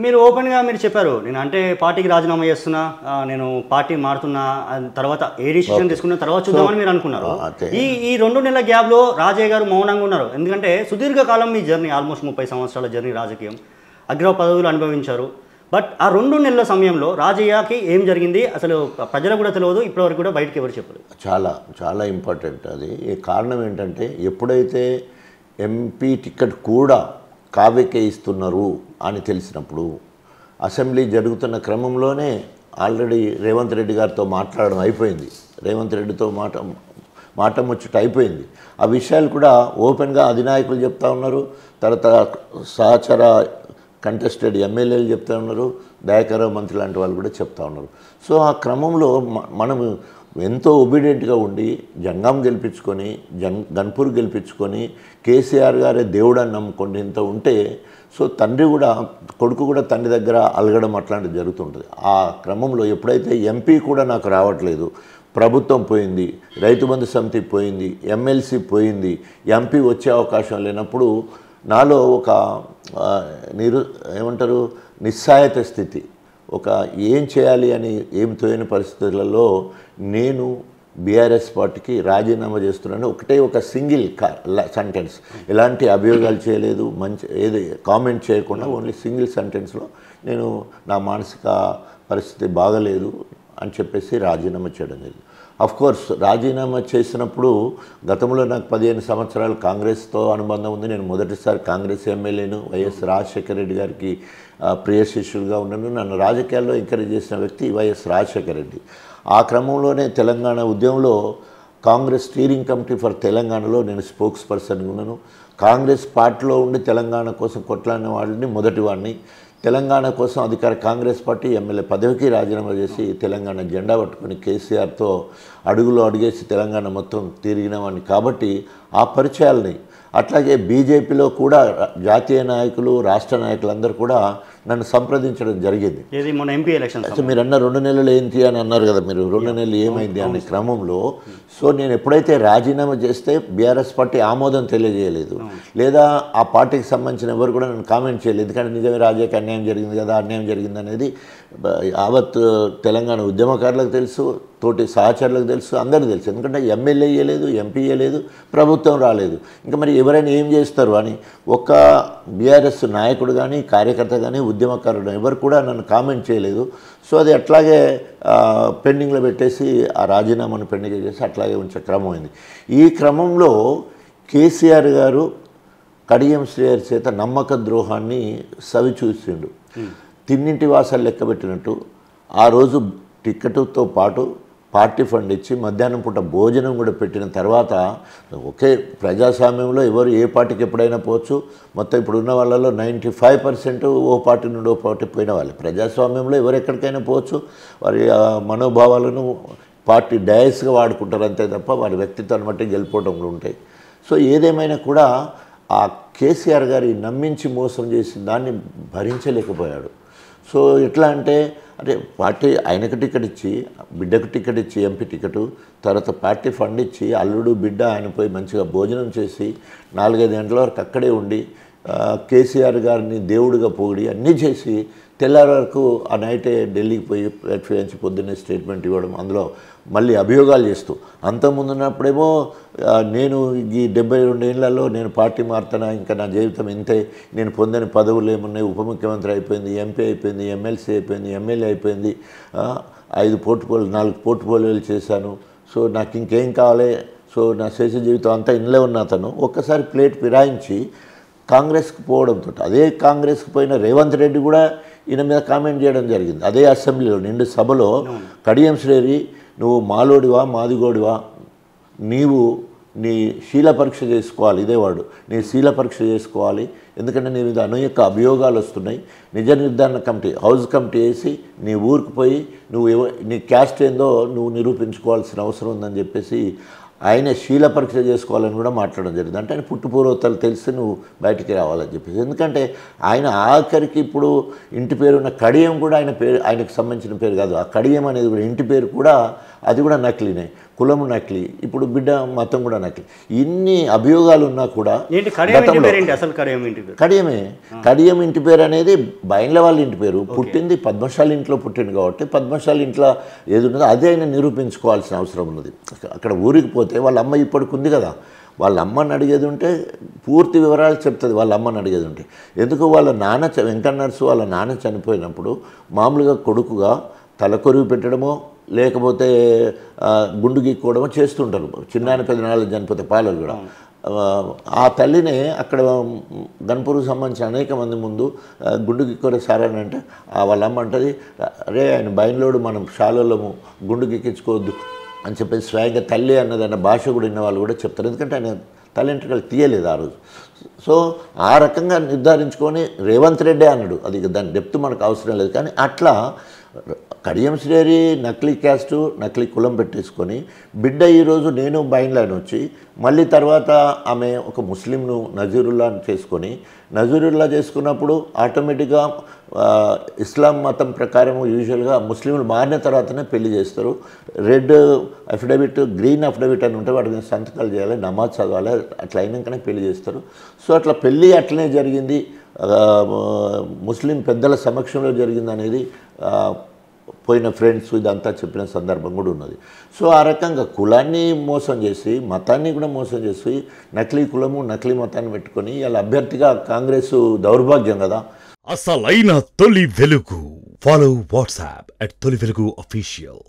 మీరు ఓపెన్గా మీరు చెప్పారు, నేను అంటే పార్టీకి రాజీనామా చేస్తున్నా, నేను పార్టీ మారుతున్నా, తర్వాత ఏ డిసిషన్ తీసుకున్న తర్వాత చూద్దామని మీరు అనుకున్నారు. ఈ 2 నెలల గ్యాప్లో రాజయ్య గారు మౌనంగా ఉన్నారు. ఎందుకంటే సుదీర్ఘకాలం మీ జర్నీ, ఆల్మోస్ట్ 30 సంవత్సరాల జర్నీ రాజకీయం, అగ్ర పదవులు అనుభవించారు. బట్ ఆ 2 నెలల సమయంలో రాజయ్యకి ఏం జరిగింది అసలు ప్రజలకు కూడా తెలియదు, ఇప్పటివరకు కూడా బయటకు ఎవరు చెప్పరు. చాలా చాలా ఇంపార్టెంట్ అది. కారణం ఏంటంటే ఎప్పుడైతే ఎంపీ టికెట్ కూడా కావ్యకే ఇస్తున్నారు అని తెలిసినప్పుడు, అసెంబ్లీ జరుగుతున్న క్రమంలోనే ఆల్రెడీ రేవంత్ రెడ్డి గారితో మాట్లాడడం అయిపోయింది. రేవంత్ రెడ్డితో మాట ముచ్చట అయిపోయింది. ఆ విషయాలు కూడా ఓపెన్గా అధినాయకులు చెప్తా ఉన్నారు, తర్వాత సహచర కంటెస్టెడ్ ఎమ్మెల్యేలు చెప్తా ఉన్నారు, దయాకర్రావు మంత్రి లాంటి వాళ్ళు కూడా చెప్తా ఉన్నారు. సో ఆ క్రమంలో మనము ఎంతో ఒబీడియంట్గా ఉండి జంగాం గెలిపించుకొని గన్పూర్ గెలిపించుకొని కేసీఆర్ గారే దేవుడు అని నమ్ముకోండి ఇంత ఉంటే, సో తండ్రి కూడా కొడుకు కూడా తండ్రి దగ్గర అలగడం అట్లాంటిది జరుగుతుంటుంది. ఆ క్రమంలో ఎప్పుడైతే ఎంపీ కూడా నాకు రావట్లేదు, ప్రభుత్వం పోయింది, రైతు బంధు సమితి పోయింది, ఎమ్మెల్సీ పోయింది, ఎంపీ వచ్చే అవకాశం లేనప్పుడు నాలో ఒక ఏమంటారు నిస్సహాయత స్థితి, ఒక ఏం చేయాలి అని ఏం తోయని పరిస్థితులలో నేను బీఆర్ఎస్ పార్టీకి రాజీనామా చేస్తున్నాను. ఒక సింగిల్ సెంటెన్స్, ఎలాంటి అభియోగాలు చేయలేదు, ఏది కామెంట్ చేయకుండా ఓన్లీ సింగిల్ సెంటెన్స్లో నేను నా మానసిక పరిస్థితి బాగలేదు అని చెప్పేసి రాజీనామా చేయడం జరిగింది. అఫ్కోర్స్ రాజీనామా చేసినప్పుడు గతంలో నాకు 15 సంవత్సరాలు కాంగ్రెస్తో అనుబంధం ఉంది. నేను మొదటిసారి కాంగ్రెస్ ఎమ్మెల్యేను, వైఎస్ రాజశేఖర రెడ్డి గారికి ప్రియ శిష్యులుగా ఉన్నాను. నన్ను రాజకీయాల్లో ఎంకరేజ్ చేసిన వ్యక్తి వైఎస్ రాజశేఖర రెడ్డి. ఆ క్రమంలోనే తెలంగాణ ఉద్యమంలో కాంగ్రెస్ స్టీరింగ్ కమిటీ ఫర్ తెలంగాణలో నేను స్పోక్స్ పర్సన్గా ఉన్నాను. కాంగ్రెస్ పార్టీలో ఉండి తెలంగాణ కోసం కొట్లాడిన వాళ్ళని మొదటి వాడిని. తెలంగాణ కోసం అధికార కాంగ్రెస్ పార్టీ ఎమ్మెల్యే పదవికి రాజీనామా చేసి తెలంగాణ జెండా పట్టుకొని కేసీఆర్తో అడుగులో అడుగేసి తెలంగాణ మొత్తం తిరిగిన వాడిని. కాబట్టి ఆ పరిచయాలని, అట్లాగే బీజేపీలో కూడా జాతీయ నాయకులు, రాష్ట్ర నాయకులందరూ కూడా నన్ను సంప్రదించడం జరిగింది. మన ఎంపీ ఎలక్షన్ మీరు అన్న 2 నెలలు ఏంటి అని అన్నారు కదా మీరు, 2 నెలలు ఏమైంది అనే క్రమంలో సో నేను ఎప్పుడైతే రాజీనామా చేస్తే బీఆర్ఎస్ పార్టీ ఆమోదం తెలియజేయలేదు, లేదా ఆ పార్టీకి సంబంధించిన ఎవరు కూడా నన్ను కామెంట్ చేయలేదు. ఎందుకంటే నిజమే రాజకీయ అన్యాయం జరిగింది కదా, అన్యాయం జరిగింది అనేది యావత్ తెలంగాణ ఉద్యమకారులకు తెలుసు, తోటి సహచరులకు తెలుసు, అందరికీ తెలుసు. ఎందుకంటే ఎమ్మెల్యే ఇవ్వలేదు, ఎంపీ ఇవ్వలేదు, ప్రభుత్వం రాలేదు, ఇంకా మరి ఎవరైనా ఏం చేస్తారు అని ఒక్క బీఆర్ఎస్ నాయకుడు కానీ కార్యకర్త కానీ ఉద్యమకారుడు ఎవరు కూడా నన్ను కామెంట్ చేయలేదు. సో అది అట్లాగే పెండింగ్లో పెట్టేసి ఆ రాజీనామాను పెండింగ్ చేసి అట్లాగే ఉంచే క్రమం అయింది. ఈ క్రమంలో కేసీఆర్ గారు కడియం శ్రేయర్ చేత నమ్మక ద్రోహాన్ని సవి చూసిండు. తిన్నింటి వాసాలు లెక్కబెట్టినట్టు ఆ రోజు టికెట్తో పాటు పార్టీ ఫండ్ ఇచ్చి మధ్యాహ్నం పూట భోజనం కూడా పెట్టిన తర్వాత, ఒకే ప్రజాస్వామ్యంలో ఎవరు ఏ పార్టీకి ఎప్పుడైనా పోవచ్చు. మొత్తం ఇప్పుడు ఉన్న వాళ్ళలో 95% ఓ పార్టీ నుండి ఓ పార్టీ పోయిన వాళ్ళే. ప్రజాస్వామ్యంలో ఎవరు ఎక్కడికైనా పోవచ్చు, వారి మనోభావాలను పార్టీ డయాస్గా వాడుకుంటారు అంతే తప్ప వారి వ్యక్తిత్వాన్ని బట్టి గెలిపోవడంలో ఉంటాయి. సో ఏదేమైనా కూడా ఆ కేసీఆర్ గారి నమ్మించి మోసం చేసి దాన్ని భరించలేకపోయాడు. సో ఎట్లా అంటే పార్టీ ఆయనకు టికెట్ ఇచ్చి, బిడ్డకు టికెట్ ఇచ్చి ఎంపీ టికెట్, తర్వాత పార్టీ ఫండ్ ఇచ్చి అల్లుడు బిడ్డ ఆయన పోయి మంచిగా భోజనం చేసి 4-5 గంటల వరకు అక్కడే ఉండి కేసీఆర్ గారిని దేవుడిగా పొగిడి అన్నీ చేసి తెల్లారి వరకు ఆ నైటే ఢిల్లీకి పోయి ప్లాట్ఫామ్స్ పొద్దున్నే స్టేట్మెంట్ ఇవ్వడం, అందులో మళ్ళీ అభియోగాలు చేస్తూ. అంతకుముందున్నప్పుడేమో నేను ఈ 72 ఏళ్లలో నేను పార్టీ మారుతానా, ఇంకా నా జీవితం ఇంతే, నేను పొందని పదవులు ఏమున్నాయి, ఉప ముఖ్యమంత్రి అయిపోయింది, ఎంపీ అయిపోయింది, ఎమ్మెల్సీ అయిపోయింది, ఎమ్మెల్యే అయిపోయింది, 4 పోర్ట్ఫోలియోలు చేశాను, సో నాకు ఇంకేం కావాలి, సో నా శేష జీవితం అంతా ఇంట్లో ఉన్న అతను ఒక్కసారి ప్లేట్ ఫిరాయించి కాంగ్రెస్కి పోవడంతో, అదే కాంగ్రెస్కి పోయిన రేవంత్ రెడ్డి కూడా ఈయన మీద కామెంట్ చేయడం జరిగింది. అదే అసెంబ్లీలో నిండు సభలో, కడియం శ్రేరి నువ్వు మాలోడివా మాదిగోడివా, నీవు నీ శీల పరీక్ష చేసుకోవాలి, ఇదేవాడు నీ శీల పరీక్ష చేసుకోవాలి, ఎందుకంటే నీ మీద అనేక అభియోగాలు వస్తున్నాయి. నిజ నిర్ధారణ కమిటీ, హౌస్ కమిటీ వేసి నీ ఊరికి పోయి నీ క్యాస్ట్ ఏందో నువ్వు నిరూపించుకోవాల్సిన అవసరం ఉందని చెప్పేసి ఆయన శీల పరీక్ష చేసుకోవాలని కూడా మాట్లాడడం జరిగింది. అంటే ఆయన పుట్టుపూర్వతలు తెలిసి నువ్వు బయటికి రావాలని చెప్పేసి. ఎందుకంటే ఆయన ఆఖరికి ఇప్పుడు ఇంటి పేరు ఉన్న కడియం కూడా ఆయన పేరు, ఆయనకు సంబంధించిన పేరు కాదు, ఆ కడియం అనేది కూడా ఇంటి పేరు కూడా అది కూడా నకిలీనే, కులము నకిలీ, ఇప్పుడు బిడ్డ మతం కూడా నకిలీ. ఇన్ని అభియోగాలు ఉన్నా కూడా కడియం ఇంటి పేరు అనేది బైండ్ల వాళ్ళ ఇంటి పేరు, పుట్టింది పద్మశాలి ఇంట్లో పుట్టింది కాబట్టి పద్మశాలి ఇంట్లో ఏది ఉన్నదో అదే ఆయన నిరూపించుకోవాల్సిన అవసరం ఉన్నది. అక్కడ ఊరికి పోతే వాళ్ళ అమ్మ ఇప్పటికి ఉంది కదా, వాళ్ళ అమ్మని అడిగేది ఉంటే పూర్తి వివరాలు చెప్తుంది. వాళ్ళ అమ్మని అడిగేది ఉంటే ఎందుకు వాళ్ళ నాన్న వెంకన్నర్సు వాళ్ళ నాన్న చనిపోయినప్పుడు మామూలుగా కొడుకుగా తలకొరివి పెట్టడమో లేకపోతే గుండు గీక్కోవడమో చేస్తుంటారు. చిన్నాయన పెద్దనాళ్ళు చనిపోతే పాలలు కూడా ఆ తల్లినే అక్కడ గన్పూర్కు సంబంధించిన అనేక మంది ముందు గుండు గిక్కోరే సార్ అని అంటే వాళ్ళ అమ్మ అంటది, అరే ఆయన బయలులోడు మనం శాలలో గుండు గిక్కించుకోవద్దు అని చెప్పేసి స్వయంగా తల్లి అన్నదన్న భాష కూడా ఉన్న వాళ్ళు కూడా చెప్తారు. ఎందుకంటే ఆయన తల్లి వెంట్రుకలు తీయలేదు ఆ రోజు. సో ఆ రకంగా నిర్ధారించుకొని రేవంత్ రెడ్డి అన్నాడు, అది దాని డెప్త్ మనకు అవసరం లేదు. కానీ అట్లా కడియం శ్రేరి నకిలీ క్యాస్టు నకిలీ కులం పెట్టేసుకొని బిడ్డ ఈరోజు నేను బైన్లైన్ వచ్చి మళ్ళీ తర్వాత ఆమె ఒక ముస్లింను నజీరుల్లా చేసుకొని నజీరుల్లా చేసుకున్నప్పుడు ఆటోమేటిక్గా ఇస్లాం మతం ప్రకారం యూజువల్గా ముస్లింలు మారిన తర్వాతనే పెళ్లి చేస్తారు. రెడ్ అఫిడవిట్ గ్రీన్ అఫిడవిట్ అని ఉంటే వాటిని సంతకాలు చేయాలి, నమాజ్ చదవాలి, అట్లా అయినాకనే పెళ్లి చేస్తారు. సో అట్లా పెళ్ళి అట్లనే జరిగింది, ముస్లిం పెద్దల సమక్షంలో జరిగింది అనేది పోయిన ఫ్రెండ్స్ ఇదంతా చెప్పిన సందర్భం కూడా ఉన్నది. సో ఆ రకంగా కులాన్ని మోసం చేసి మతాన్ని కూడా మోసం చేసి నకిలీ కులము నకిలీ మతాన్ని పెట్టుకొని ఇలా అభ్యర్థిగా కాంగ్రెస్ దౌర్భాగ్యం కదా. అసలైన తొలి వెలుగు. ఫాలో వాట్సాప్ @తొలి వెలుగు official.